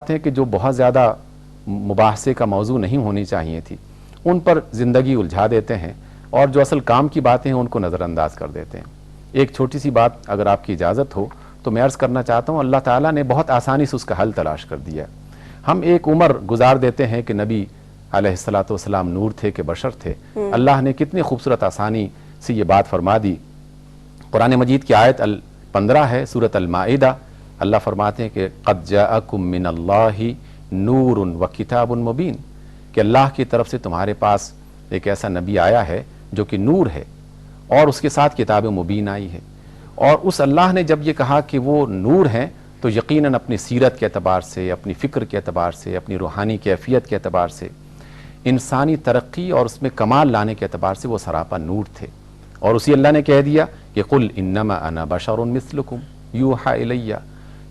ہیں کہ جو بہت زیادہ مباحثے کا موضوع نہیں ہونی چاہیے تھی ان پر زندگی الجھا دیتے ہیں اور جو اصل کام کی باتیں ہیں ان کو نظر انداز کر دیتے ہیں۔ ایک چھوٹی سی بات اگر آپ کی اجازت ہو تو میں عرض کرنا چاہتا ہوں، اللہ تعالیٰ نے بہت آسانی سے اس کا حل تلاش کر دیا۔ ہم ایک عمر گزار دیتے ہیں کہ نبی علیہ الصلوۃ والسلام نور تھے کہ بشر تھے، اللہ نے کتنی خوبصورت آسانی سے یہ بات فرما دی۔ قرآن مجید کی آیت 15 ہے، سورۃ المائدہ، اللہ فرماتے ہیں کہ قد جاءکم من اللہ نور و کتاب مبین، کہ اللہ کی طرف سے تمہارے پاس ایک ایسا نبی آیا ہے جو کہ نور ہے اور اس کے ساتھ کتاب مبین آئی ہے۔ اور اس اللہ نے جب یہ کہا کہ وہ نور ہیں تو یقیناً اپنی سیرت کے اعتبار سے، اپنی فکر کے اعتبار سے، اپنی روحانی کیفیت کے اعتبار سے، انسانی ترقی اور اس میں کمال لانے کے اعتبار سے وہ سراپا نور تھے۔ اور اسی اللہ نے کہہ دیا کہ قل انما انا بشر مثلکم یوحی الی،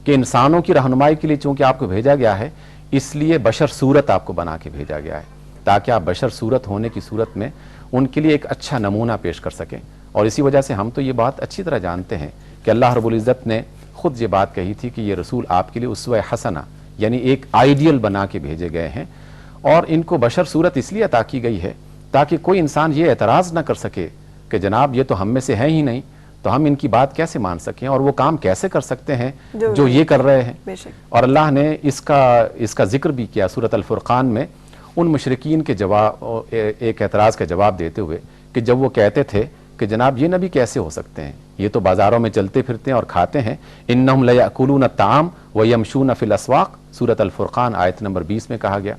کہ انسانوں کی رہنمائی کے لیے چونکہ آپ کو بھیجا گیا ہے اس لیے بشر صورت آپ کو بنا کے بھیجا گیا ہے تاکہ آپ بشر صورت ہونے کی صورت میں ان کے لیے ایک اچھا نمونہ پیش کر سکیں۔ اور اسی وجہ سے ہم تو یہ بات اچھی طرح جانتے ہیں کہ اللہ رب العزت نے خود یہ بات کہی تھی کہ یہ رسول آپ کے لیے اسوہ حسنہ یعنی ایک آئیڈیل بنا کے بھیجے گئے ہیں، اور ان کو بشر صورت اس لیے عطا کی گئی ہے تاکہ کوئی انسان یہ اعتراض نہ کر سکے کہ جناب یہ تو ہم میں سے ہیں ہی نہیں، تو ہم ان کی بات کیسے مان سکیں اور وہ کام کیسے کر سکتے ہیں جو یہ کر رہے ہیں۔ اور اللہ نے اس کا ذکر بھی کیا سورۃ الفرقان میں، ان مشرکین کے جواب، ایک اعتراض کا جواب دیتے ہوئے کہ جب وہ کہتے تھے کہ جناب یہ نبی کیسے ہو سکتے ہیں، یہ تو بازاروں میں چلتے پھرتے ہیں اور کھاتے ہیں، انہم لیأکلون الطعام ویمشون فی الاسواق، سورۃ الفرقان آیت نمبر 20 میں کہا گیا۔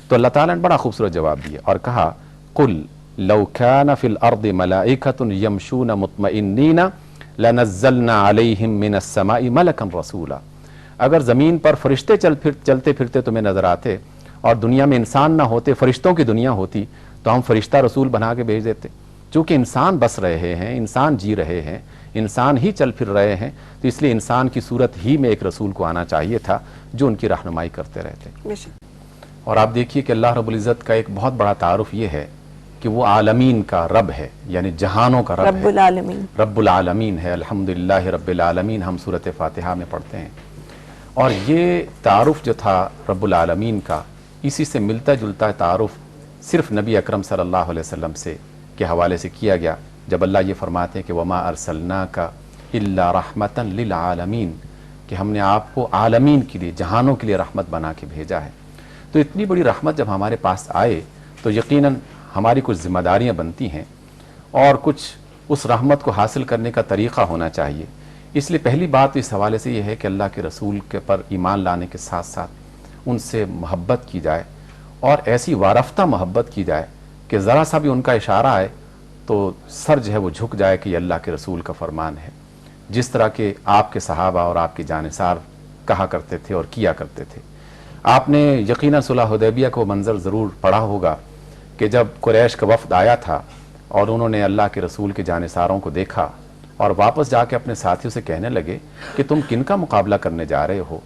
تو اللہ تعالیٰ نے بڑا خوبصورت جواب دیا اور کہا قل لو کان فی الارض ملائکۃ یمشون مطمئنین لنزلنا علیہم من السماء ملکا رسولا، اگر زمین پر فرشتے چلتے پھرتے تمہیں نظر آتے اور دنیا میں انسان نہ ہوتے، فرشتوں کی دنیا ہوتی، تو ہم فرشتہ رسول بنا کے بھیج دیتے۔ چونکہ انسان بس رہے ہیں، انسان جی رہے ہیں، انسان ہی چل پھر رہے ہیں، تو اس لیے انسان کی صورت ہی میں ایک رسول کو آنا چاہیے تھا جو ان کی رہنمائی کرتے رہتے۔ اور آپ دیکھیے کہ اللہ رب العزت کا ایک بہت بڑا تعارف یہ ہے کہ وہ عالمین کا رب ہے، یعنی جہانوں کا رب ہے، رب العالمین ہے۔ الحمدللہ رب العالمین ہم سورۃ فاتحہ میں پڑھتے ہیں، اور یہ تعارف جو تھا رب العالمین کا، اسی سے ملتا جلتا تعارف صرف نبی اکرم صلی اللہ علیہ وسلم سے کے حوالے سے کیا گیا، جب اللہ یہ فرماتے ہیں کہ وما ارسلناک الا رحمتا للعالمین، کہ ہم نے آپ کو عالمین کے لیے، جہانوں کے لیے رحمت بنا کے بھیجا ہے۔ تو اتنی بڑی رحمت جب ہمارے پاس آئے تو یقیناً ہماری کچھ ذمہ داریاں بنتی ہیں اور کچھ اس رحمت کو حاصل کرنے کا طریقہ ہونا چاہیے۔ اس لیے پہلی بات اس حوالے سے یہ ہے کہ اللہ کے رسول کے پر ایمان لانے کے ساتھ ساتھ ان سے محبت کی جائے، اور ایسی وارفتہ محبت کی جائے کہ ذرا سا بھی ان کا اشارہ آئے تو سر جو ہے وہ جھک جائے کہ یہ اللہ کے رسول کا فرمان ہے، جس طرح کہ آپ کے صحابہ اور آپ کے جانثار کہا کرتے تھے اور کیا کرتے تھے۔ آپ نے یقیناً صلح حدیبیہ کو منظر ضرور پڑھا ہوگا کہ جب قریش کا وفد آیا تھا اور انہوں نے اللہ کے رسول کے جانثاروں کو دیکھا اور واپس جا کے اپنے ساتھیوں سے کہنے لگے کہ تم کن کا مقابلہ کرنے جا رہے ہو،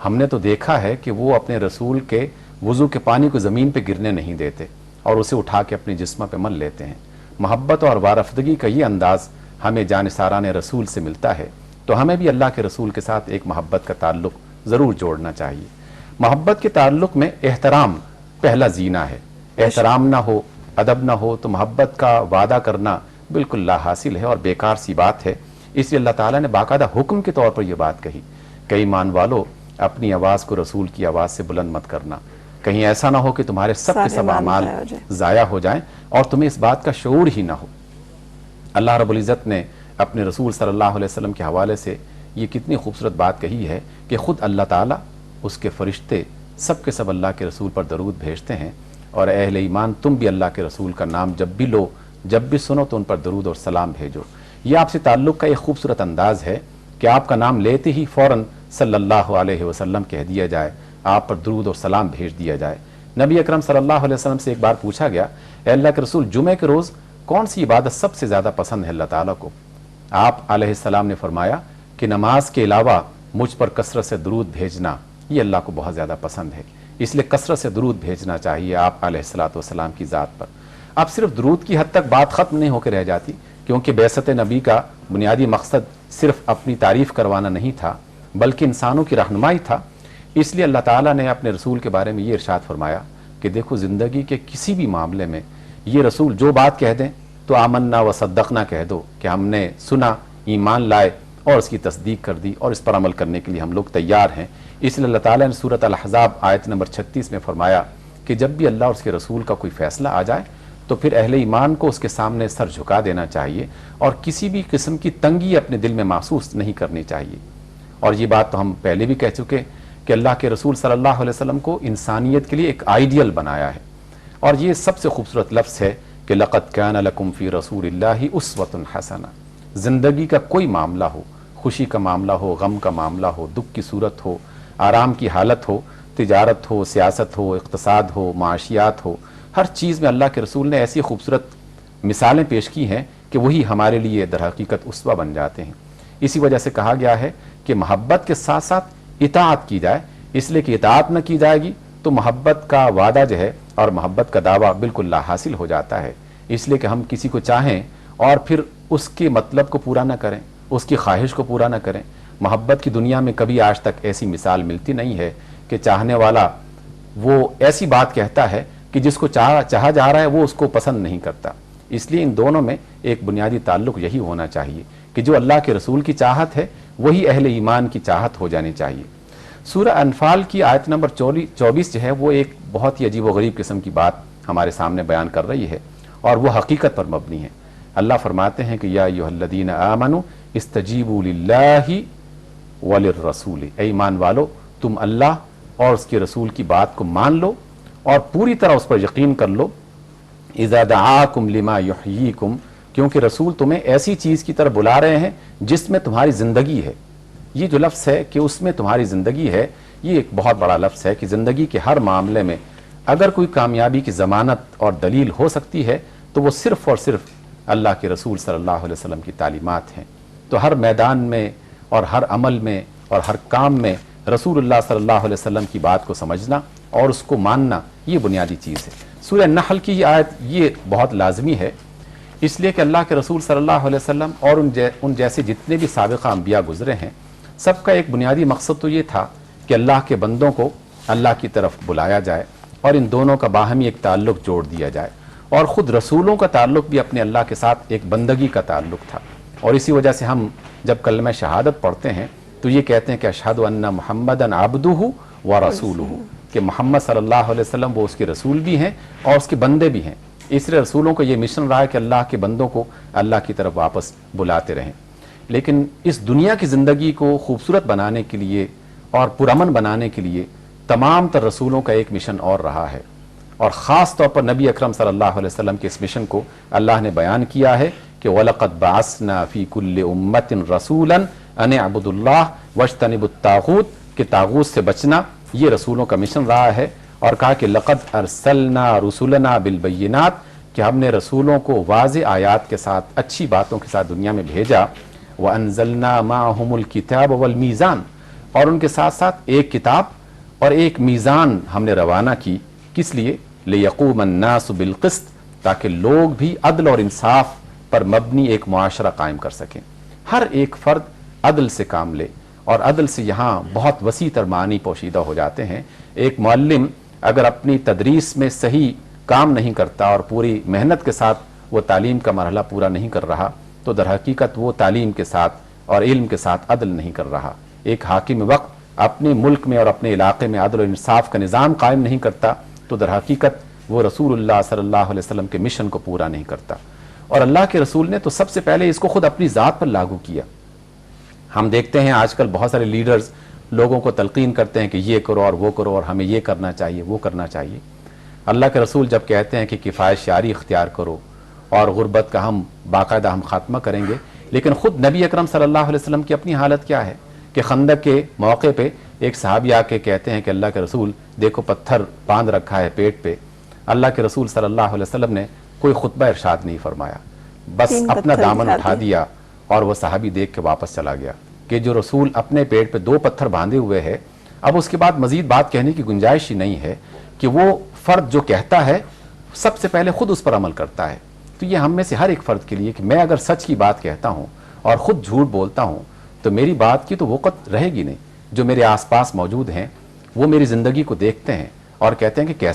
ہم نے تو دیکھا ہے کہ وہ اپنے رسول کے وضو کے پانی کو زمین پہ گرنے نہیں دیتے اور اسے اٹھا کے اپنے جسم پہ مل لیتے ہیں۔ محبت اور وارفتگی کا یہ انداز ہمیں جانثاران رسول سے ملتا ہے، تو ہمیں بھی اللہ کے رسول کے ساتھ ایک محبت کا تعلق ضرور جوڑنا چاہیے۔ محبت کے تعلق میں احترام پہلا زینہ ہے، احترام نہ ہو، ادب نہ ہو تو محبت کا وعدہ کرنا بالکل لا حاصل ہے اور بیکار سی بات ہے۔ اس لیے اللہ تعالیٰ نے باقاعدہ حکم کے طور پر یہ بات کہی کہ ایمان والو اپنی آواز کو رسول کی آواز سے بلند مت کرنا، کہیں ایسا نہ ہو کہ تمہارے سب کے سب اعمال ضائع ہو جائیں اور تمہیں اس بات کا شعور ہی نہ ہو۔ اللہ رب العزت نے اپنے رسول صلی اللہ علیہ وسلم کے حوالے سے یہ کتنی خوبصورت بات کہی ہے کہ خود اللہ تعالیٰ، اس کے فرشتے سب کے سب اللہ کے رسول پر درود بھیجتے ہیں، اور اہل ایمان تم بھی اللہ کے رسول کا نام جب بھی لو، جب بھی سنو تو ان پر درود اور سلام بھیجو۔ یہ آپ سے تعلق کا ایک خوبصورت انداز ہے کہ آپ کا نام لیتے ہی فوراً صلی اللہ علیہ وسلم کہہ دیا جائے، آپ پر درود اور سلام بھیج دیا جائے۔ نبی اکرم صلی اللہ علیہ وسلم سے ایک بار پوچھا گیا، اے اللہ کے رسول جمعہ کے روز کون سی عبادت سب سے زیادہ پسند ہے اللہ تعالیٰ کو؟ آپ علیہ السلام نے فرمایا کہ نماز کے علاوہ مجھ پر کثرت سے درود بھیجنا یہ اللہ کو بہت زیادہ پسند ہے، اس لیے کثرت سے درود بھیجنا چاہیے آپ علیہ السلام کی ذات پر۔ اب صرف درود کی حد تک بات ختم نہیں ہو کے رہ جاتی، کیونکہ بعثت نبی کا بنیادی مقصد صرف اپنی تعریف کروانا نہیں تھا بلکہ انسانوں کی رہنمائی تھا۔ اس لیے اللہ تعالیٰ نے اپنے رسول کے بارے میں یہ ارشاد فرمایا کہ دیکھو زندگی کے کسی بھی معاملے میں یہ رسول جو بات کہہ دیں تو آمنا و صدقنا کہہ دو کہ ہم نے سنا، ایمان لائے اور اس کی تصدیق کر دی اور اس پر عمل کرنے کے لیے ہم لوگ تیار ہیں۔ اس لیے اللہ تعالیٰ نے سورۃ الاحزاب آیت نمبر 36 میں فرمایا کہ جب بھی اللہ اور اس کے رسول کا کوئی فیصلہ آ جائے تو پھر اہل ایمان کو اس کے سامنے سر جھکا دینا چاہیے اور کسی بھی قسم کی تنگی اپنے دل میں محسوس نہیں کرنی چاہیے۔ اور یہ بات تو ہم پہلے بھی کہہ چکے کہ اللہ کے رسول صلی اللہ علیہ وسلم کو انسانیت کے لیے ایک آئیڈیل بنایا ہے، اور یہ سب سے خوبصورت لفظ ہے کہ لقد کان لکم فی رسول اللہ اسوۃ حسنہ۔ زندگی کا کوئی معاملہ ہو، خوشی کا معاملہ ہو، غم کا معاملہ ہو، دکھ کی صورت ہو، آرام کی حالت ہو، تجارت ہو، سیاست ہو، اقتصاد ہو، معاشیات ہو، ہر چیز میں اللہ کے رسول نے ایسی خوبصورت مثالیں پیش کی ہیں کہ وہی ہمارے لیے در حقیقت اسوہ بن جاتے ہیں۔ اسی وجہ سے کہا گیا ہے کہ محبت کے ساتھ ساتھ اطاعت کی جائے، اس لیے کہ اطاعت نہ کی جائے گی تو محبت کا وعدہ جو ہے اور محبت کا دعویٰ بالکل لا حاصل ہو جاتا ہے۔ اس لیے کہ ہم کسی کو چاہیں اور پھر اس کے مطلب کو پورا نہ کریں، اس کی خواہش کو پورا نہ کریں۔ محبت کی دنیا میں کبھی آج تک ایسی مثال ملتی نہیں ہے کہ چاہنے والا وہ ایسی بات کہتا ہے کہ جس کو چاہا جا رہا ہے وہ اس کو پسند نہیں کرتا۔ اس لیے ان دونوں میں ایک بنیادی تعلق یہی ہونا چاہیے کہ جو اللہ کے رسول کی چاہت ہے وہی اہل ایمان کی چاہت ہو جانی چاہیے۔ سورہ انفال کی آیت نمبر 24 جو ہے وہ ایک بہت ہی عجیب و غریب قسم کی بات ہمارے سامنے بیان کر رہی ہے اور وہ حقیقت پر مبنی ہے۔ اللہ فرماتے ہیں کہ یا ایھا الذین آمنوا استجیبوا للہ وللرسول، اے ایمان والو تم اللہ اور اس کے رسول کی بات کو مان لو اور پوری طرح اس پر یقین کر لو۔ اذا دعاکم لما یحییکم، کیونکہ رسول تمہیں ایسی چیز کی طرف بلا رہے ہیں جس میں تمہاری زندگی ہے۔ یہ جو لفظ ہے کہ اس میں تمہاری زندگی ہے، یہ ایک بہت بڑا لفظ ہے کہ زندگی کے ہر معاملے میں اگر کوئی کامیابی کی ضمانت اور دلیل ہو سکتی ہے تو وہ صرف اور صرف اللہ کے رسول صلی اللہ علیہ وسلم کی تعلیمات ہیں۔ تو ہر میدان میں اور ہر عمل میں اور ہر کام میں رسول اللہ صلی اللہ علیہ وسلم کی بات کو سمجھنا اور اس کو ماننا یہ بنیادی چیز ہے۔ سورہ نحل کی یہ آیت یہ بہت لازمی ہے، اس لیے کہ اللہ کے رسول صلی اللہ علیہ وسلم اور ان جیسے جتنے بھی سابقہ انبیاء گزرے ہیں سب کا ایک بنیادی مقصد تو یہ تھا کہ اللہ کے بندوں کو اللہ کی طرف بلایا جائے اور ان دونوں کا باہمی ایک تعلق جوڑ دیا جائے، اور خود رسولوں کا تعلق بھی اپنے اللہ کے ساتھ ایک بندگی کا تعلق تھا۔ اور اسی وجہ سے ہم جب کلمہ شہادت پڑھتے ہیں تو یہ کہتے ہیں کہ اشہد ان محمدً عبدہ ورسولہ، کہ محمد صلی اللہ علیہ وسلم وہ اس کے رسول بھی ہیں اور اس کے بندے بھی ہیں۔ اس لیے رسولوں کا یہ مشن رہا ہے کہ اللہ کے بندوں کو اللہ کی طرف واپس بلاتے رہیں۔ لیکن اس دنیا کی زندگی کو خوبصورت بنانے کے لیے اور پرامن بنانے کے لیے تمام تر رسولوں کا ایک مشن اور رہا ہے، اور خاص طور پر نبی اکرم صلی اللہ علیہ وسلم کے اس مشن کو اللہ نے بیان کیا ہے کہ وَلَقَدْ بَعَثْنَا فِي كُلِّ أُمَّةٍ رَسُولًا أَنِ اعْبُدُوا اللَّهَ وَاجْتَنِبُوا الطَّاغُوتَ، کہ طاغوت سے بچنا یہ رسولوں کا مشن رہا ہے، اور کہا کہ لَقَدْ أَرْسَلْنَا رُسُلَنَا بِالْبَيِّنَاتِ، کہ ہم نے رسولوں کو واضح آیات کے ساتھ اچھی باتوں کے ساتھ دنیا میں بھیجا، وَأَنزَلْنَا مَعَهُمُ الْكِتَابَ وَالْمِيزَانَ، اور ان کے ساتھ ساتھ ایک کتاب اور ایک میزان ہم نے روانہ کی، کس لیے؟ لِيَقُومَ النَّاسُ بِالْقِسْطِ، تاکہ لوگ بھی عدل اور انصاف پر مبنی ایک معاشرہ قائم کر سکیں، ہر ایک فرد عدل سے کام لے، اور عدل سے یہاں بہت وسیع تر معنی پوشیدہ ہو جاتے ہیں۔ ایک معلم اگر اپنی تدریس میں صحیح کام نہیں کرتا اور پوری محنت کے ساتھ وہ تعلیم کا مرحلہ پورا نہیں کر رہا تو در حقیقت وہ تعلیم کے ساتھ اور علم کے ساتھ عدل نہیں کر رہا۔ ایک حاکم وقت اپنے ملک میں اور اپنے علاقے میں عدل و انصاف کا نظام قائم نہیں کرتا تو در حقیقت وہ رسول اللہ صلی اللہ علیہ وسلم کے مشن کو پورا نہیں کرتا۔ اور اللہ کے رسول نے تو سب سے پہلے اس کو خود اپنی ذات پر لاگو کیا۔ ہم دیکھتے ہیں آج کل بہت سارے لیڈرز لوگوں کو تلقین کرتے ہیں کہ یہ کرو اور وہ کرو اور ہمیں یہ کرنا چاہیے وہ کرنا چاہیے۔ اللہ کے رسول جب کہتے ہیں کہ کفایت شعاری اختیار کرو اور غربت کا ہم باقاعدہ ہم خاتمہ کریں گے، لیکن خود نبی اکرم صلی اللہ علیہ وسلم کی اپنی حالت کیا ہے کہ خندق کے موقع پہ ایک صحابی آ کے کہتے ہیں کہ اللہ کے رسول دیکھو پتھر باندھ رکھا ہے پیٹ پہ۔ اللہ کے رسول صلی اللہ علیہ وسلم نے کوئی خطبہ ارشاد نہیں فرمایا، بس اپنا دامن اٹھا دیا اور وہ صحابی دیکھ کے واپس چلا گیا کہ جو رسول اپنے پیٹ پہ 2 پتھر باندھے ہوئے ہے، اب اس کے بعد مزید بات کہنے کی گنجائش ہی نہیں ہے کہ وہ فرد جو کہتا ہے سب سے پہلے خود اس پر عمل کرتا ہے۔ تو یہ ہم میں سے ہر ایک فرد کے لیے کہ میں اگر سچ کی بات کہتا ہوں اور خود جھوٹ بولتا ہوں تو میری بات کی تو وقت رہے گی نہیں۔ جو میرے آس پاس موجود ہیں وہ میری زندگی کو دیکھتے ہیں اور کہتے ہیں کہ کیسا